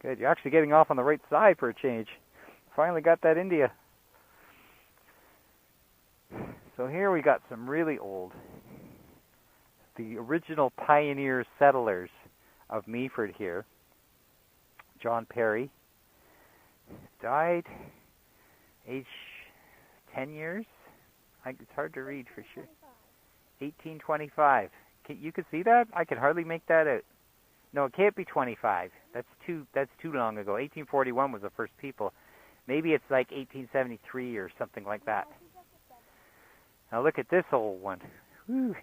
Good. You're actually getting off on the right side for a change. Finally got that India. So here we got some really old. The original pioneer settlers of Meaford here. John Perry. Died age 10 years. It's hard to read for sure. 1825. You can see that? I can hardly make that out. No, it can't be 25. That's too long ago. 1841 was the first people. Maybe it's like 1873 or something like that. Now look at this old one. Whew.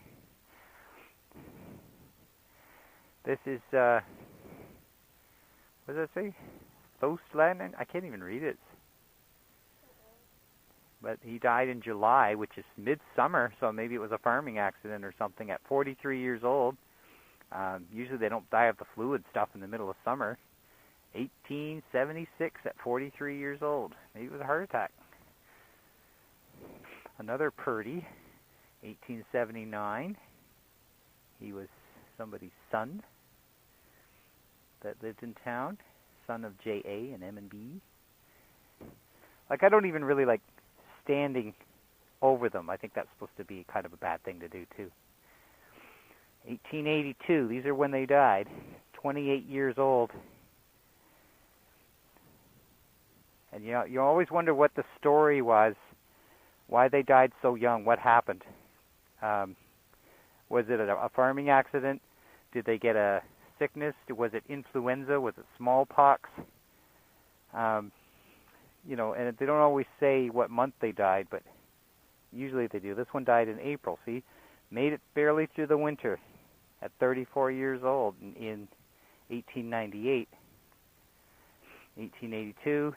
This is what does that say? Thostland? I can't even read it. But he died in July, which is midsummer, so maybe it was a farming accident or something, at 43 years old. Usually they don't die of the flu and stuff in the middle of summer. 1876 at 43 years old. Maybe it was a heart attack. Another Purdy, 1879. He was somebody's son that lived in town, son of J.A. and M&B. Like, I don't even really like standing over them. I think that's supposed to be kind of a bad thing to do, too. 1882, these are when they died, 28 years old. And you always wonder what the story was, why they died so young, what happened. Was it a farming accident? Did they get a sickness? Was it influenza? Was it smallpox? And they don't always say what month they died, but usually they do. This one died in April, see? Made it barely through the winter at 34 years old in 1898. 1882,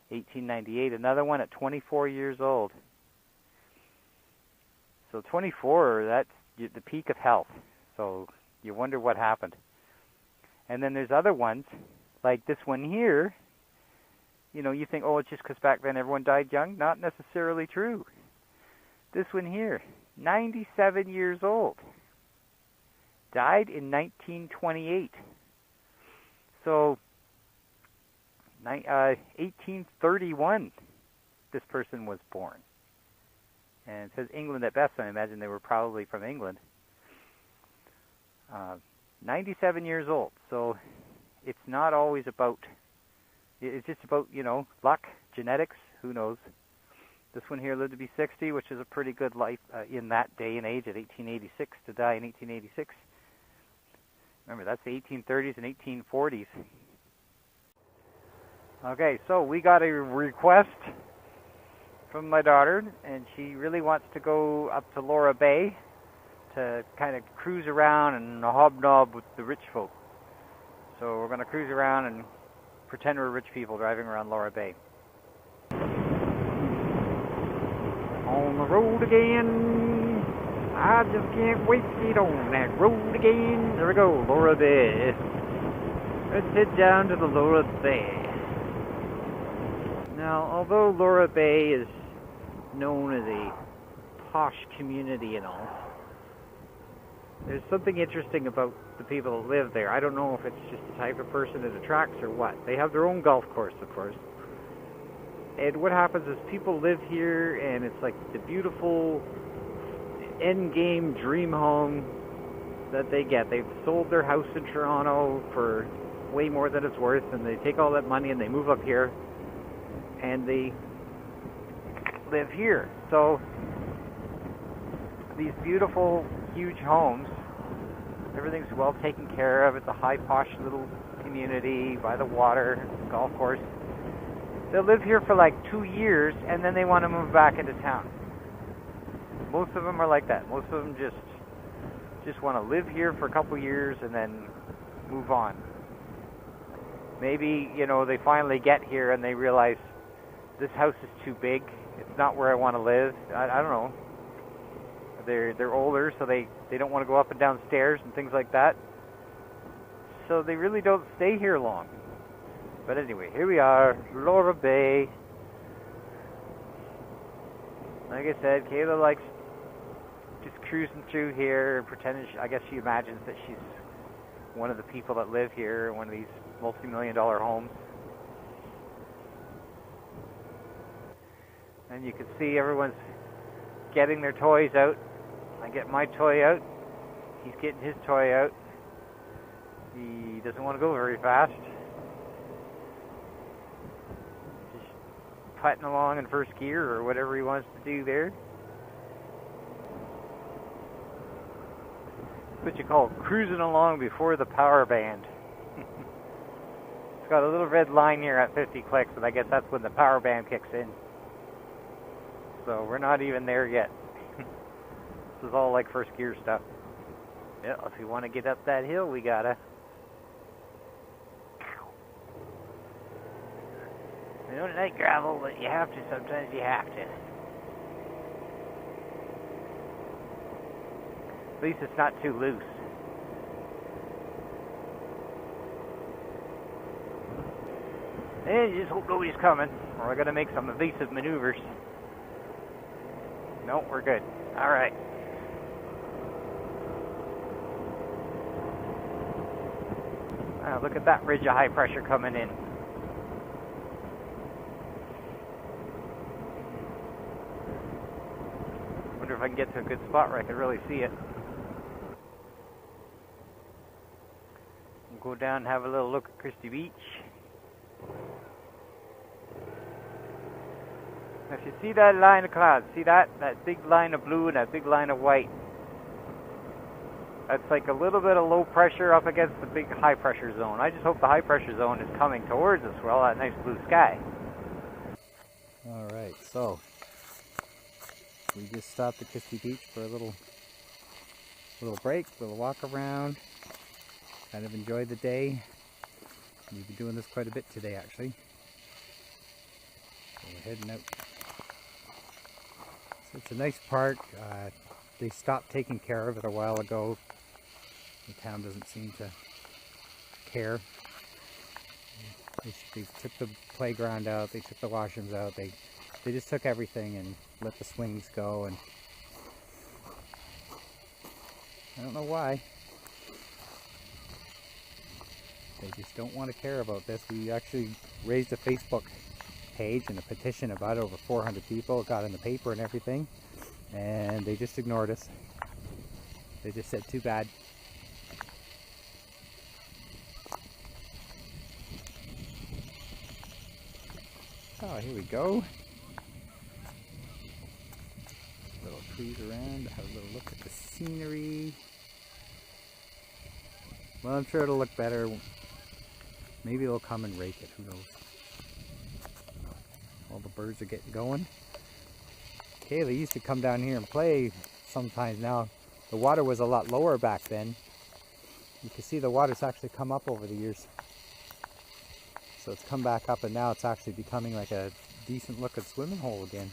1898, another one at 24 years old. So 24, that's the peak of health. So you wonder what happened. And then there's other ones, like this one here. You think, oh, it's just because back then everyone died young. Not necessarily true. This one here, 97 years old. Died in 1928. So, 1831, this person was born. And it says England at best, so I imagine they were probably from England. 97 years old. So, it's not always about... It's just about, luck, genetics, who knows. This one here lived to be 60, which is a pretty good life in that day and age at 1886 to die in 1886. Remember, that's the 1830s and 1840s. Okay, so we got a request from my daughter, and she really wants to go up to Lora Bay to kind of cruise around and hobnob with the rich folk. So we're going to cruise around and pretend we're rich people driving around Lora Bay. On the road again. I just can't wait to get on that road again. There we go, Lora Bay. Let's head down to the Lora Bay. Now, although Lora Bay is known as a posh community and all, there's something interesting about the people that live there. I don't know if it's just the type of person it attracts or what. They have their own golf course, of course. And what happens is people live here, and it's like the beautiful end-game dream home that they get. They've sold their house in Toronto for way more than it's worth, and they take all that money and they move up here, and they live here. So these beautiful, huge homes, everything's well taken care of. It's a high posh little community by the water, golf course. They'll live here for like 2 years, and then they want to move back into town. Most of them are like that. Most of them just want to live here for a couple years and then move on. Maybe, they finally get here and they realize this house is too big. It's not where I want to live. I don't know. They're older, so they don't want to go up and down stairs and things like that. So they really don't stay here long. But anyway, here we are, Lora Bay. Like I said, Kayla likes just cruising through here and pretending, I guess she imagines that she's one of the people that live here, one of these multi-million-dollar homes. And you can see everyone's getting their toys out. I get my toy out. He's getting his toy out. He doesn't want to go very fast. Just putting along in first gear or whatever he wants to do there. That's what you call cruising along before the power band. It's got a little red line here at 50 clicks, and I guess that's when the power band kicks in. So we're not even there yet. This is all like first gear stuff. Yeah, if you want to get up that hill, we gotta. We don't like gravel, but you have to. Sometimes you have to. At least it's not too loose. And you just hope nobody's coming, or we're gonna make some evasive maneuvers. No, we're good. All right. Look at that ridge of high pressure coming in. Wonder if I can get to a good spot where I can really see it. We'll go down and have a little look at Christie Beach. If you see that line of clouds, see that big line of blue and that big line of white? That's like a little bit of low pressure up against the big high pressure zone. I just hope the high pressure zone is coming towards us for all that nice blue sky. Alright, so we just stopped at Christie Beach for a little break, a little walk around. Kind of enjoyed the day. We've been doing this quite a bit today actually. So we're heading out. So it's a nice park. They stopped taking care of it a while ago. The town doesn't seem to care. They took the playground out, they took the washrooms out, they just took everything and let the swings go, and I don't know why. They just don't want to care about this. We actually raised a Facebook page and a petition about it. Over 400 people got in the paper and everything, and they just ignored us. They just said too bad. Oh, here we go. Little trees around, have a little look at the scenery. Well, I'm sure it'll look better. Maybe they'll come and rake it, who knows. All the birds are getting going. Kayla used to come down here and play sometimes. Now the water was a lot lower back then. You can see the water's actually come up over the years. So it's come back up, and now it's actually becoming like a decent looking swimming hole again.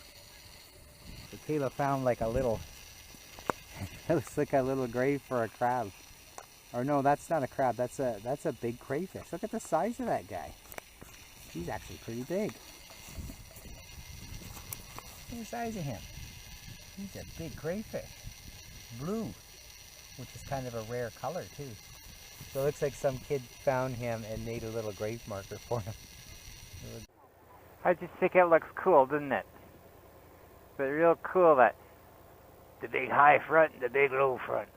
So Kayla found like a little, it looks like a little grave for a crab. Or no, that's not a crab, that's a big crayfish. Look at the size of that guy. He's actually pretty big. Look at the size of him. He's a big crayfish. Blue, which is kind of a rare color too. So it looks like some kid found him and made a little grave marker for him. I just think it looks cool, doesn't it? But real cool, that the big high front and the big low front.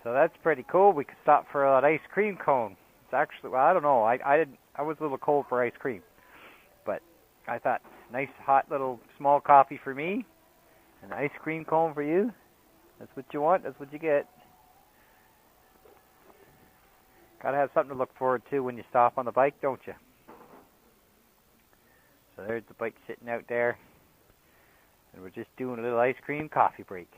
So that's pretty cool. We could stop for an ice cream cone. It's actually, well, I don't know. I was a little cold for ice cream, but I thought nice hot little small coffee for me, an ice cream cone for you. That's what you want. That's what you get. Gotta have something to look forward to when you stop on the bike, don't you? So there's the bike sitting out there, and we're just doing a little ice cream coffee break.